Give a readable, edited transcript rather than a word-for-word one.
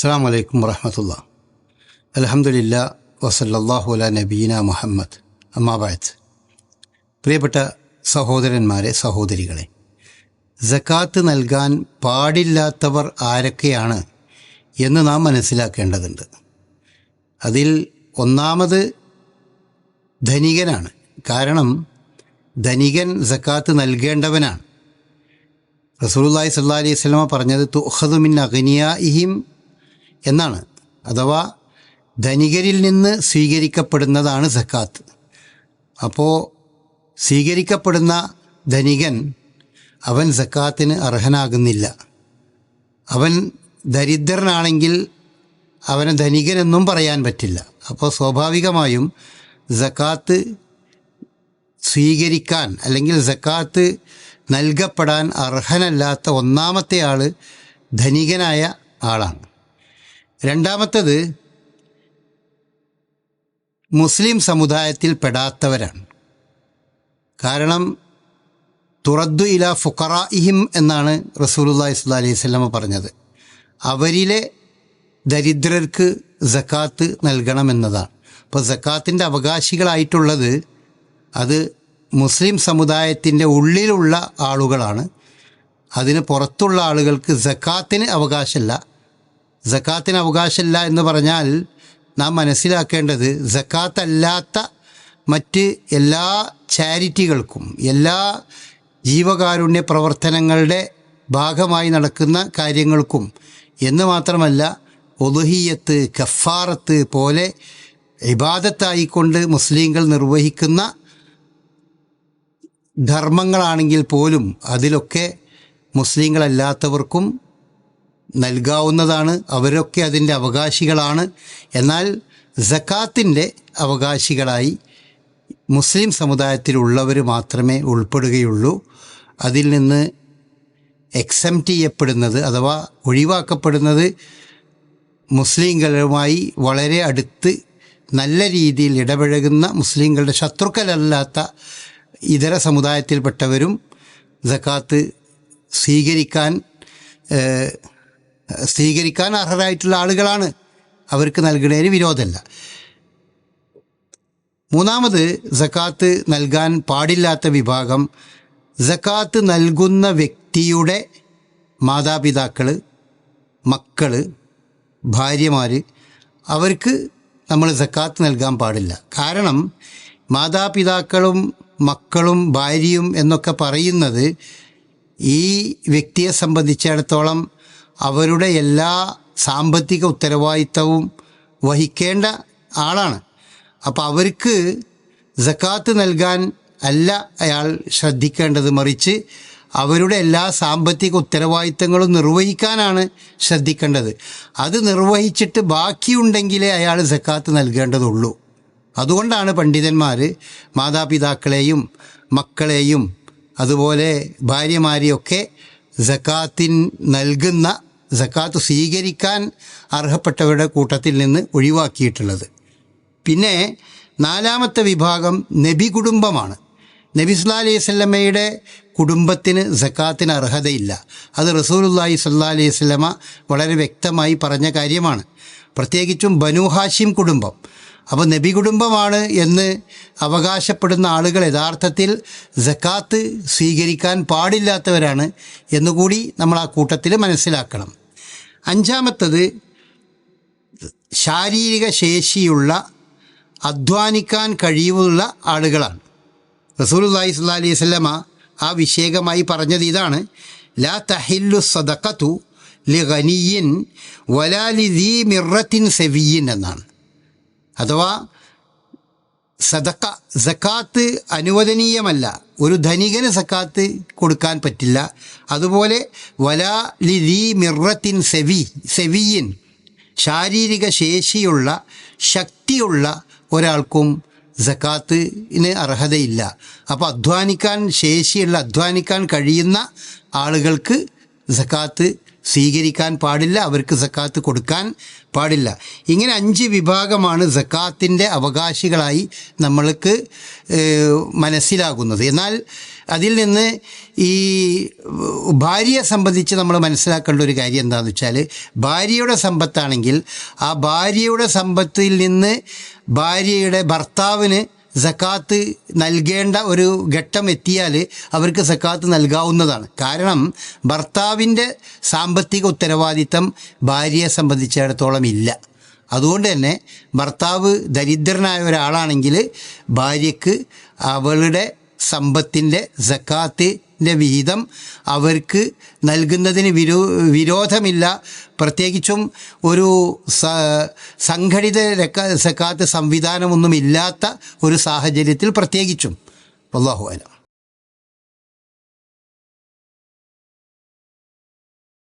അസ്സലാമു അലൈക്കും വറഹ്മത്തുള്ളാഹി. അൽഹംദുലില്ലാഹ് വസല്ലല്ലാഹു അലാ നബീന മുഹമ്മദ്. അമ്മാ ബഅദ്. പ്രിയപ്പെട്ട സഹോദരന്മാരെ, സഹോദരികളെ, സക്കാത്ത് നൽകാൻ പാടില്ലാത്തവർ ആരൊക്കെയാണ് എന്ന് നാം മനസ്സിലാക്കേണ്ടതുണ്ട്. അതിൽ ഒന്നാമത് ധനികനാണ്. കാരണം ധനികൻ സക്കാത്ത് നൽകേണ്ടവനാണ്. റസൂലുള്ളാഹി സ്വല്ലല്ലാഹി അലൈഹി വസല്ലമ പറഞ്ഞത് തുഖദു മിൻ അഗ്നിയാഇഹിം എന്നാണ്. അഥവാ ധനികരിൽ നിന്ന് സ്വീകരിക്കപ്പെടുന്നതാണ് സക്കാത്ത്. അപ്പോൾ സ്വീകരിക്കപ്പെടുന്ന ധനികൻ അവൻ സക്കാത്തിന് അർഹനാകുന്നില്ല. അവൻ ദരിദ്രനാണെങ്കിൽ അവനെ ധനികനെന്നും പറയാൻ പറ്റില്ല. അപ്പോൾ സ്വാഭാവികമായും സക്കാത്ത് സ്വീകരിക്കാൻ അല്ലെങ്കിൽ സക്കാത്ത് നൽകപ്പെടാൻ അർഹനല്ലാത്ത ഒന്നാമത്തെ ആൾ ധനികനായ ആളാണ്. രണ്ടാമത്തത് മുസ്ലിം സമുദായത്തിൽ പെടാത്തവരാണ്. കാരണം തുറദ്ദു ഇലാ ഫുഖറാഇഹിം എന്നാണ് റസൂലുള്ളാഹി സ്വല്ലല്ലാഹി അലൈഹി വസല്ലമ പറഞ്ഞത്. അവരിലെ ദരിദ്രർക്ക് സക്കാത്ത് നൽകണമെന്നതാണ്. അപ്പോൾ സക്കാത്തിൻ്റെ അവകാശികളായിട്ടുള്ളത് അത് മുസ്ലിം സമുദായത്തിൻ്റെ ഉള്ളിലുള്ള ആളുകളാണ്. അതിന് പുറത്തുള്ള ആളുകൾക്ക് സക്കാത്തിന് അവകാശമില്ല. സക്കാത്തിന് അവകാശമില്ല എന്ന് പറഞ്ഞാൽ നാം മനസ്സിലാക്കേണ്ടത് സക്കാത്തല്ലാത്ത മറ്റ് എല്ലാ ചാരിറ്റികൾക്കും എല്ലാ ജീവകാരുണ്യ പ്രവർത്തനങ്ങളുടെ ഭാഗമായി നടക്കുന്ന കാര്യങ്ങൾക്കും എന്ന് മാത്രമല്ല ഉളുഹിയ്യത്ത്, കഫാറത്ത് പോലെ ഇബാദത്തായിക്കൊണ്ട് മുസ്ലിങ്ങൾ നിർവഹിക്കുന്ന ധർമ്മങ്ങളാണെങ്കിൽ പോലും അതിലൊക്കെ മുസ്ലിങ്ങളല്ലാത്തവർക്കും നൽകാവുന്നതാണ്. അവരൊക്കെ അതിൻ്റെ അവകാശികളാണ്. എന്നാൽ സക്കാത്തിൻ്റെ അവകാശികളായി മുസ്ലിം സമുദായത്തിലുള്ളവർ മാത്രമേ ഉൾപ്പെടുകയുള്ളൂ. അതിൽ നിന്ന് എക്സംപ്റ്റ് ചെയ്യപ്പെടുന്നത് അഥവാ ഒഴിവാക്കപ്പെടുന്നത് മുസ്ലിങ്ങളുമായി വളരെ അടുത്ത് നല്ല രീതിയിൽ ഇടപഴകുന്ന മുസ്ലിങ്ങളുടെ ശത്രുക്കളല്ലാത്ത ഇതര സമുദായത്തിൽപ്പെട്ടവരും സക്കാത്ത് സ്വീകരിക്കാൻ അർഹരായിട്ടുള്ള ആളുകളാണ്. അവർക്ക് നൽകുന്നതിന് വിരോധമല്ല. മൂന്നാമത് സക്കാത്ത് നൽകാൻ പാടില്ലാത്ത വിഭാഗം സക്കാത്ത് നൽകുന്ന വ്യക്തിയുടെ മാതാപിതാക്കൾ, മക്കൾ, ഭാര്യമാർ, അവർക്ക് നമ്മൾ സക്കാത്ത് നൽകാൻ പാടില്ല. കാരണം മാതാപിതാക്കളും മക്കളും ഭാര്യയും എന്നൊക്കെ പറയുന്നത് ഈ വ്യക്തിയെ സംബന്ധിച്ചിടത്തോളം അവരുടെ എല്ലാ സാമ്പത്തിക ഉത്തരവാദിത്തവും വഹിക്കേണ്ട ആളാണ്. അപ്പോൾ അവർക്ക് സക്കാത്ത് നൽകാൻ അല്ല അയാൾ ശ്രദ്ധിക്കേണ്ടത്, മറിച്ച് അവരുടെ എല്ലാ സാമ്പത്തിക ഉത്തരവാദിത്തങ്ങളും നിർവഹിക്കാനാണ് ശ്രദ്ധിക്കേണ്ടത്. അത് നിർവഹിച്ചിട്ട് ബാക്കിയുണ്ടെങ്കിലേ അയാൾ സക്കാത്ത് നൽകേണ്ടതുള്ളൂ. അതുകൊണ്ടാണ് പണ്ഡിതന്മാർ മാതാപിതാക്കളെയും മക്കളെയും അതുപോലെ ഭാര്യമാരെയൊക്കെ സക്കാത്ത് സ്വീകരിക്കാൻ അർഹപ്പെട്ടവരുടെ കൂട്ടത്തിൽ നിന്ന് ഒഴിവാക്കിയിട്ടുള്ളത്. പിന്നെ നാലാമത്തെ വിഭാഗം നബി കുടുംബമാണ്. നബി സല്ലല്ലാഹു അലൈഹി വസല്ലമയുടെ കുടുംബത്തിന് സക്കാത്തിന് അർഹതയില്ല. അത് റസൂലുള്ളാഹി സ്വല്ലല്ലാഹി അലൈഹി വസല്ലമ വളരെ വ്യക്തമായി പറഞ്ഞ കാര്യമാണ്. പ്രത്യേകിച്ചും ബനൂ ഹാഷിം കുടുംബം. അപ്പോൾ നബി കുടുംബമാണ് എന്ന് അവകാശപ്പെടുന്ന ആളുകൾ യഥാർത്ഥത്തിൽ സക്കാത്ത് സ്വീകരിക്കാൻ പാടില്ലാത്തവരാണ് എന്നുകൂടി നമ്മൾ ആ കൂട്ടത്തിൽ മനസ്സിലാക്കണം. അഞ്ചാമത്തത് ശാരീരിക ശേഷിയുള്ള അധ്വാനിക്കാൻ കഴിവുള്ള ആളുകളാണ്. റസൂലുള്ളാഹി സ്വല്ലല്ലാഹി അലൈഹി വസല്ലമ ആ വിഷയകമായി പറഞ്ഞത് ഇതാണ്: ലാ തഹില്ലു സദഖതു ലിഗനിയിൻ വലാ ലിദീ മിർറത്തിൻ സവിയിൻ എന്നാണ്. അഥവാ സക്കാത്ത് അനുവദനീയമല്ല. ഒരു ധനികന് സക്കാത്ത് കൊടുക്കാൻ പറ്റില്ല. അതുപോലെ വലാ ലിദീ മിർറത്തിൻ സവിയിൻ ശാരീരിക ശേഷിയുള്ള ശക്തിയുള്ള ഒരാൾക്കും സക്കാത്തിന് അർഹതയില്ല. അപ്പോൾ അധ്വാനിക്കാൻ കഴിയുന്ന ആളുകൾക്ക് സക്കാത്ത് സ്വീകരിക്കാൻ പാടില്ല, അവർക്ക് സക്കാത്ത് കൊടുക്കാൻ പാടില്ല. ഇങ്ങനെ 5 വിഭാഗമാണ് സക്കാത്തിൻ്റെ അവകാശികളായി നമ്മൾക്ക് മനസ്സിലാകുന്നത്. എന്നാൽ അതിൽ നിന്ന് ഈ ഭാര്യയെ സംബന്ധിച്ച് നമ്മൾ മനസ്സിലാക്കേണ്ട ഒരു കാര്യം എന്താണെന്ന് വെച്ചാൽ, ഭാര്യയുടെ സമ്പത്താണെങ്കിൽ ആ ഭാര്യയുടെ സമ്പത്തിൽ നിന്ന് ഭാര്യയുടെ ഭർത്താവിന് സക്കാത്ത് നൽകേണ്ട ഒരു ഘട്ടം എത്തിയാൽ അവർക്ക് സക്കാത്ത് നൽകാവുന്നതാണ്. കാരണം ഭർത്താവിൻ്റെ സാമ്പത്തിക ഉത്തരവാദിത്തം ഭാര്യയെ സംബന്ധിച്ചിടത്തോളം ഇല്ല. അതുകൊണ്ട് തന്നെ ഭർത്താവ് ദരിദ്രനായ ഒരാളാണെങ്കിൽ ഭാര്യയ്ക്ക് അവളുടെ സമ്പത്തിൻ്റെ സക്കാത്തിൻ്റെ വിഹിതം അവർക്ക് നൽകുന്നതിന് വിരോധമില്ല. പ്രത്യേകിച്ചും ഒരു സംഘടിത സക്കാത്ത് സംവിധാനമൊന്നുമില്ലാത്ത ഒരു സാഹചര്യത്തിൽ പ്രത്യേകിച്ചും. അല്ലാഹു അലം.